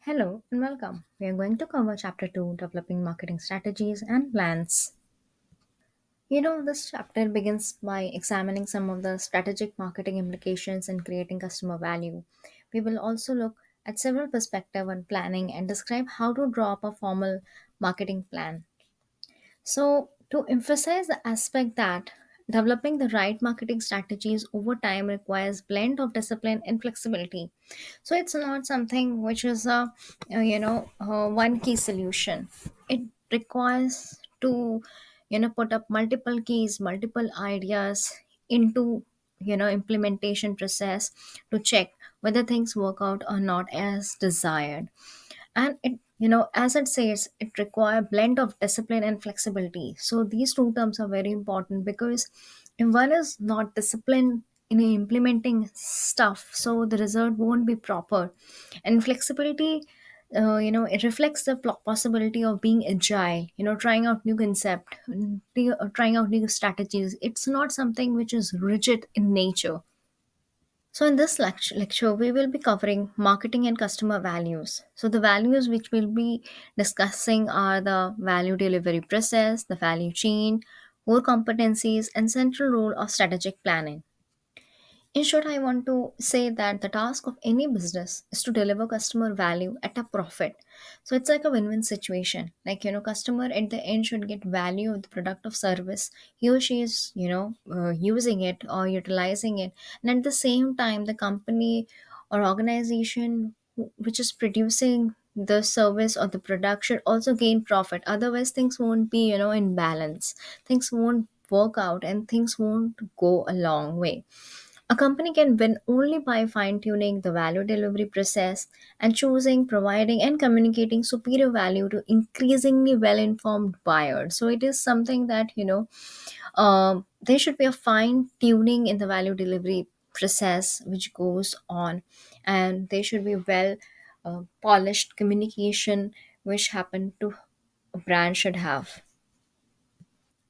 Hello and welcome. We are going to cover Chapter 2, Developing Marketing Strategies and Plans. This chapter begins by examining some of the strategic marketing implications in creating customer value. We will also look at several perspectives on planning and describe how to draw up a formal marketing plan. So, to emphasize the aspect that developing the right marketing strategies over time requires blend of discipline and flexibility. So it's not something which is a one key solution. It requires to put up multiple keys, multiple ideas into implementation process to check whether things work out or not as desired. And it as it says, it require blend of discipline and flexibility. So these two terms are very important because if one is not disciplined in implementing stuff, so the result won't be proper. And flexibility, it reflects the possibility of being agile, trying out new concept, trying out new strategies. It's not something which is rigid in nature. So, in this lecture, we will be covering marketing and customer values. So, the values which we'll be discussing are the value delivery process, the value chain, core competencies, and central role of strategic planning. In short, I want to say that the task of any business is to deliver customer value at a profit. So it's like a win-win situation. Like, customer at the end should get value of the product of service. He or she is, using it or utilizing it. And at the same time, the company or organization which is producing the service or the product should also gain profit. Otherwise, things won't be, in balance. Things won't work out and things won't go a long way. A company can win only by fine tuning the value delivery process and choosing, providing, and communicating superior value to increasingly well informed buyers. So, it is something that, there should be a fine tuning in the value delivery process which goes on, and there should be well polished communication which happen to a brand should have.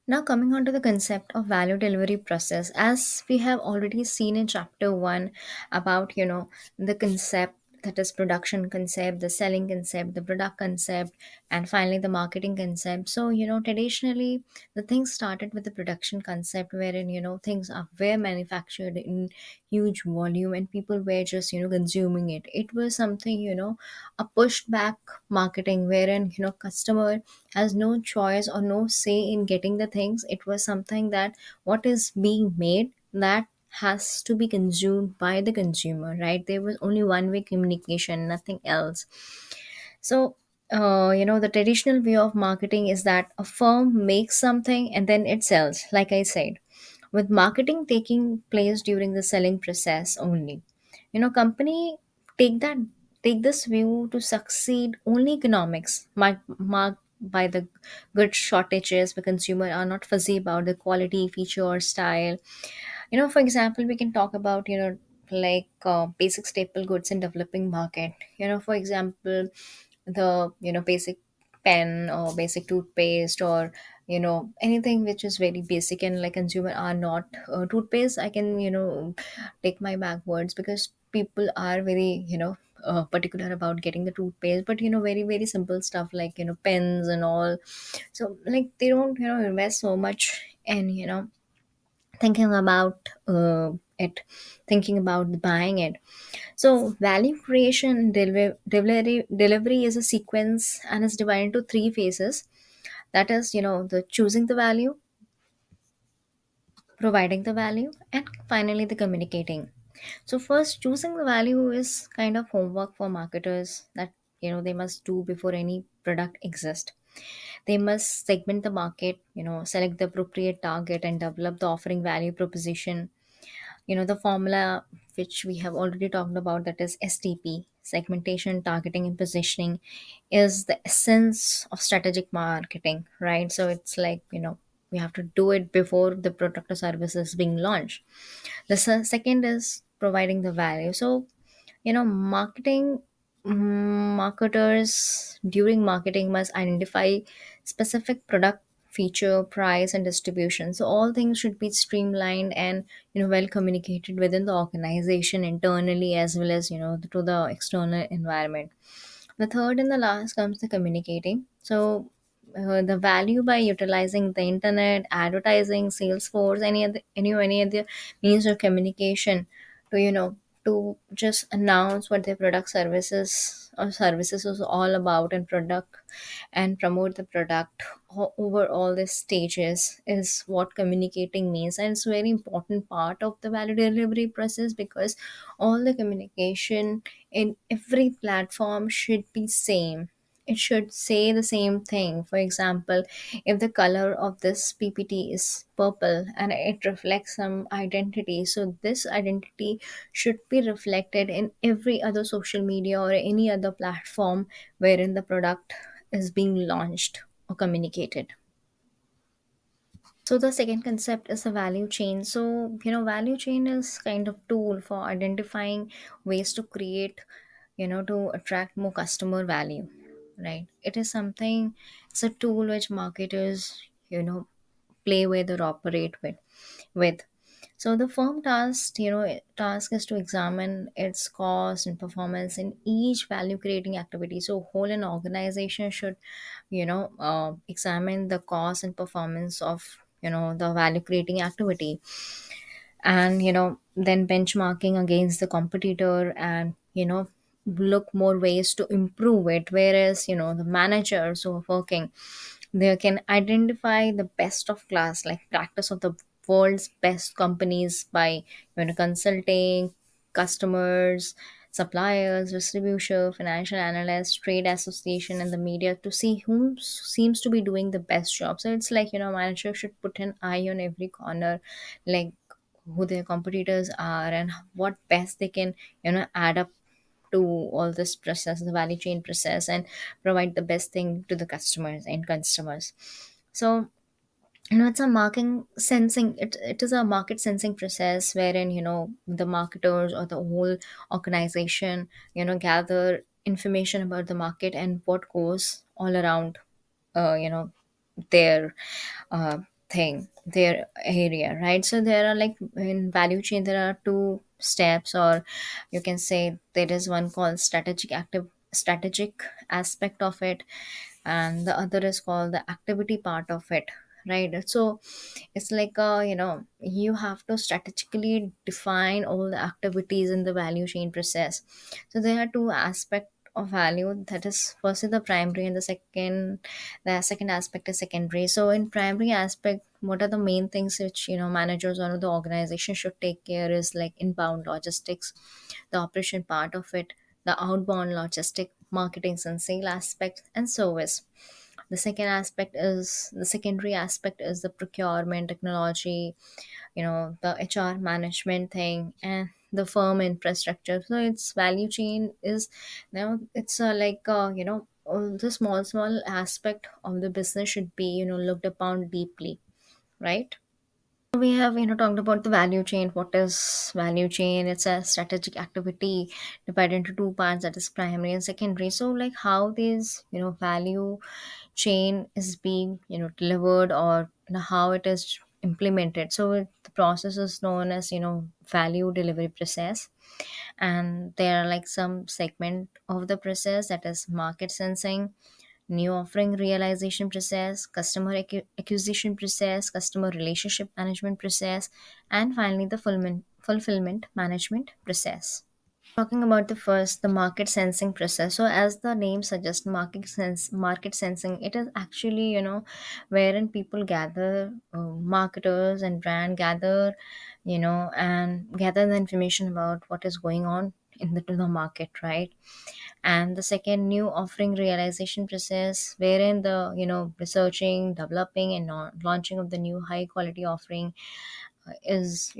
Now, coming on to the concept of value delivery process, as we have already seen in chapter one about the concept, that is production concept, the selling concept, the product concept, and finally the marketing concept. So traditionally the things started with the production concept, wherein things are were manufactured in huge volume and people were just consuming it. It was something a pushed back marketing, wherein customer has no choice or no say in getting the things. It was something that what is being made, that has to be consumed by the consumer, right? There was only one way communication, nothing else. So the traditional way of marketing is that a firm makes something and then it sells, like I said, with marketing taking place during the selling process only. Company take that take this view to succeed only economics marked by the good shortages where consumer are not fuzzy about the quality, feature, or style. For example, we can talk about like basic staple goods in developing market. For example, the basic pen or basic toothpaste, or anything which is very basic, and like consumer are not toothpaste, I can take my backwards, because people are very particular about getting the toothpaste, but very very simple stuff like pens and all. So like they don't invest so much, and thinking about it thinking about buying it. So value creation delivery is a sequence and is divided into three phases. That is the choosing the value, providing the value, and finally the communicating. So first, choosing the value is kind of homework for marketers that they must do before any product exists. They must segment the market, select the appropriate target and develop the offering value proposition. The formula which we have already talked about, that is STP, segmentation, targeting, and positioning, is the essence of strategic marketing, right? So it's like we have to do it before the product or service is being launched. The second is providing the value. So marketing marketers during marketing must identify specific product, feature, price, and distribution. So all things should be streamlined and well communicated within the organization internally, as well as to the external environment. The third and the last comes the communicating. So the value by utilizing the internet, advertising, Salesforce, any other means of communication to to just announce what their product services is all about, and product, and promote the product over all these stages is what communicating means. And it's a very important part of the value delivery process, because all the communication in every platform should be same. It should say the same thing. For example, if the color of this PPT is purple and it reflects some identity, so this identity should be reflected in every other social media or any other platform wherein the product is being launched or communicated. So the second concept is the value chain. So value chain is kind of tool for identifying ways to create, to attract more customer value, right? It is something, it's a tool which marketers, play with or operate with. So the firm task is to examine its cost and performance in each value creating activity. So whole an organization should, examine the cost and performance of, the value creating activity, and then benchmarking against the competitor, and look more ways to improve it. Whereas the managers who are working, they can identify the best of class, like practice of the world's best companies by consulting customers, suppliers, distributor, financial analysts, trade association, and the media to see whom seems to be doing the best job. So it's like manager should put an eye on every corner, like who their competitors are and what best they can add up to all this process, the value chain process, and provide the best thing to the customers and customers. So it's a marking sensing, it is a market sensing process wherein the marketers or the whole organization gather information about the market and what goes all around their uh, their area, right? So there are, like, in value chain there are two steps, or you can say there is one called strategic aspect of it, and the other is called the activity part of it, right? So it's like you have to strategically define all the activities in the value chain process. So there are two aspects of value, that is first is the primary, and the second aspect is secondary. So in primary aspect, what are the main things which managers or the organization should take care is like inbound logistics, the operation part of it, the outbound logistic, marketing and sale aspect, and service. The secondary aspect is the procurement, technology, the HR management thing, and the firm infrastructure. So its value chain is it's like all the small aspect of the business should be looked upon deeply, right? We have talked about the value chain. What is value chain? It's a strategic activity divided into two parts, that is primary and secondary. So like how this value chain is being delivered, or how it is implemented. So the process is known as value delivery process, and there are like some segment of the process, that is market sensing, new offering realization process, customer acquisition process, customer relationship management process, and finally the fulfillment management process. Talking about the first, the market sensing process. So as the name suggests, market sensing, it is actually wherein people gather, marketers and brand gather, and gather the information about what is going on to the market, right? And the second, new offering realization process, wherein the researching, developing, and launching of the new high quality offering is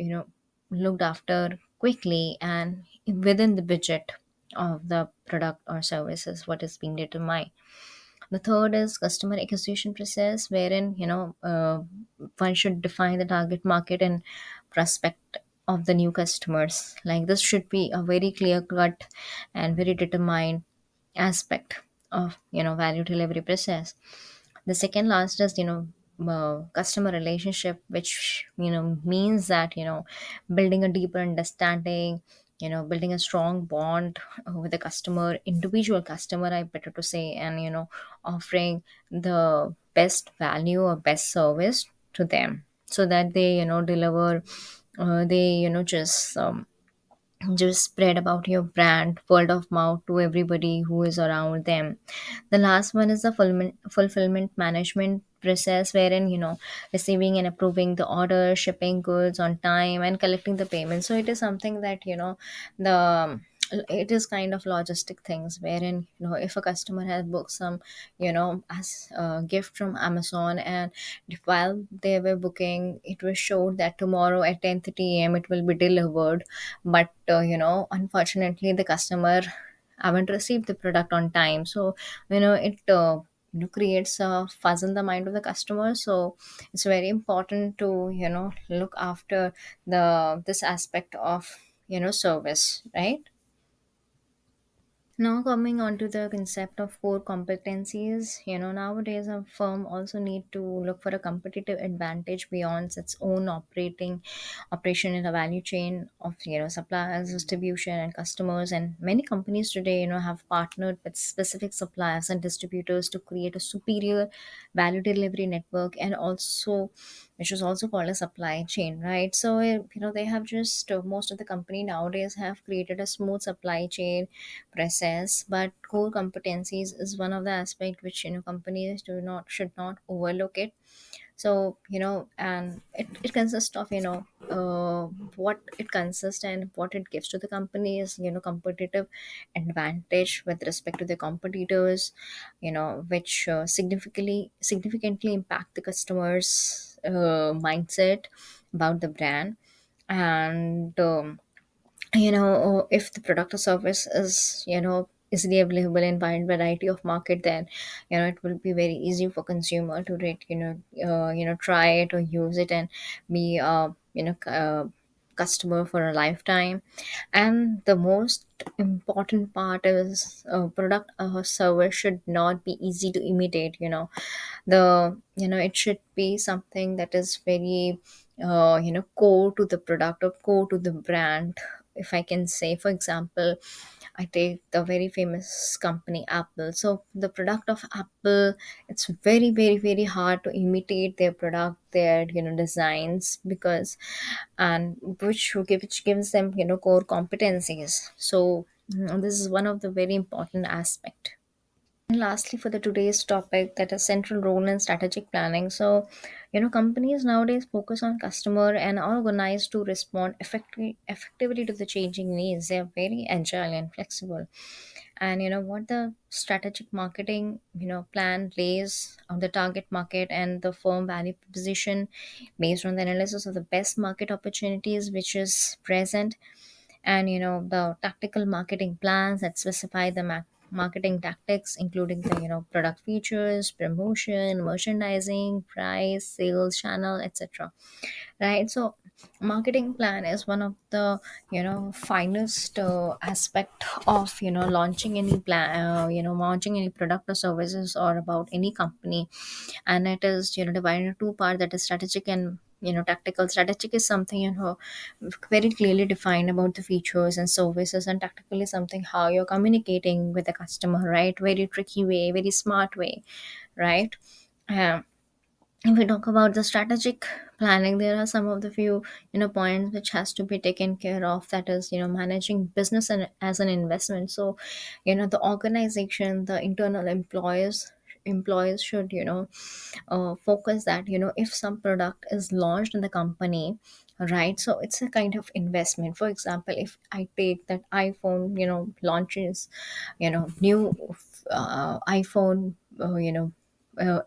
looked after quickly and within the budget of the product or services what is being determined. The third is customer acquisition process, wherein one should define the target market and prospect of the new customers. Like this should be a very clear cut and very determined aspect of value delivery process. The second last is customer relationship, which means that building a deeper understanding, building a strong bond with the customer, individual customer, I better to say, and offering the best value or best service to them, so that they deliver, they just spread about your brand word of mouth to everybody who is around them. The last one is the fulfillment management process, wherein receiving and approving the order, shipping goods on time, and collecting the payment. So it is something that the it is kind of logistic things, wherein if a customer has booked some as a gift from Amazon, and while they were booking, it was showed that tomorrow at 10:30 a.m. it will be delivered, but unfortunately the customer haven't received the product on time. So it creates a fuzz in the mind of the customer. So it's very important to look after the this aspect of service, right? Now coming on to the concept of core competencies, nowadays a firm also need to look for a competitive advantage beyond its own operation in the value chain of suppliers, distribution, and customers. And many companies today have partnered with specific suppliers and distributors to create a superior value delivery network, and also which is also called a supply chain, right? So they have just most of the company nowadays have created a smooth supply chain process. But core competencies is one of the aspect which companies do not should not overlook it. So and it consists of what it consists and what it gives to the company is competitive advantage with respect to the competitors, which significantly impact the customers mindset about the brand. And if the product or service is easily available in wide variety of market, then it will be very easy for consumer to rate try it or use it and be customer for a lifetime. And the most important part is product or service should not be easy to imitate. The it should be something that is very core to the product or core to the brand. If I can say, for example, I take the very famous company Apple. So the product of Apple, it's very very very hard to imitate their product, their designs, because and which gives them core competencies. So this is one of the very important aspect. And lastly, for the today's topic, that is central role in strategic planning. So, companies nowadays focus on customer and are organized to respond effectively to the changing needs. They are very agile and flexible. And what the strategic marketing plan lays on the target market and the firm value proposition based on the analysis of the best market opportunities which is present, and the tactical marketing plans that specify the marketing tactics, including the product features, promotion, merchandising, price, sales channel, etc. Right? So marketing plan is one of the finest aspect of launching any plan, launching any product or services or about any company. And it is divided into two parts, that is strategic and tactical. Strategic is something very clearly defined about the features and services, and tactical is something how you're communicating with the customer, right? Very tricky way, very smart way, right? Um, if we talk about the strategic planning, there are some of the few points which has to be taken care of, that is managing business and as an investment. So the organization, the internal employees should focus that if some product is launched in the company, right? So it's a kind of investment. For example, if I take that iPhone launches new iPhone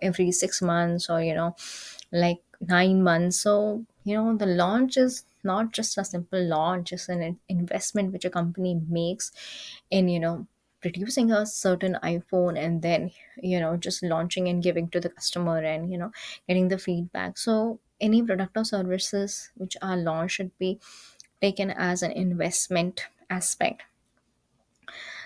every 6 months, or like 9 months. So the launch is not just a simple launch, it's an investment which a company makes in producing a certain iPhone, and then just launching and giving to the customer, and getting the feedback. So any product or services which are launched should be taken as an investment aspect.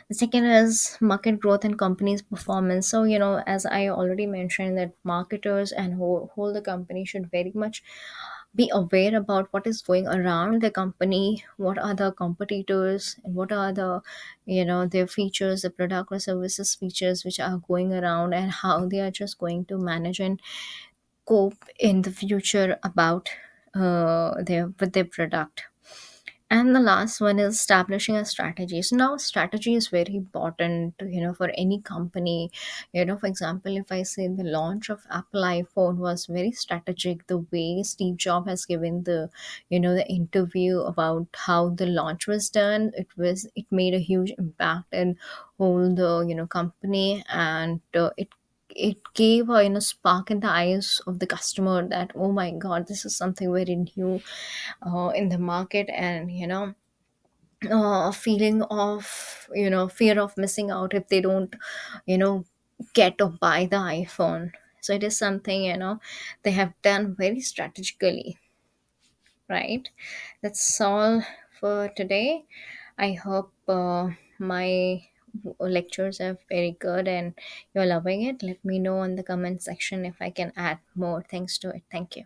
The second is market growth and company's performance. So, as I already mentioned, that marketers and whole the company should very much be aware about what is going around the company, what are the competitors, and what are the, their features, the product or services features which are going around, and how they are just going to manage and cope in the future about their with their product. And the last one is establishing a strategy. So now strategy is very important, for any company. For example, if I say the launch of Apple iPhone was very strategic, the way Steve Jobs has given the interview about how the launch was done, it made a huge impact in whole the company, and it gave a spark in the eyes of the customer that, oh my god, this is something very new in the market. And a feeling of fear of missing out if they don't you know get or buy the iPhone. So it is something they have done very strategically, right? That's all for today. I hope my lectures are very good and you're loving it. Let me know in the comment section if I can add more things to it. Thank you.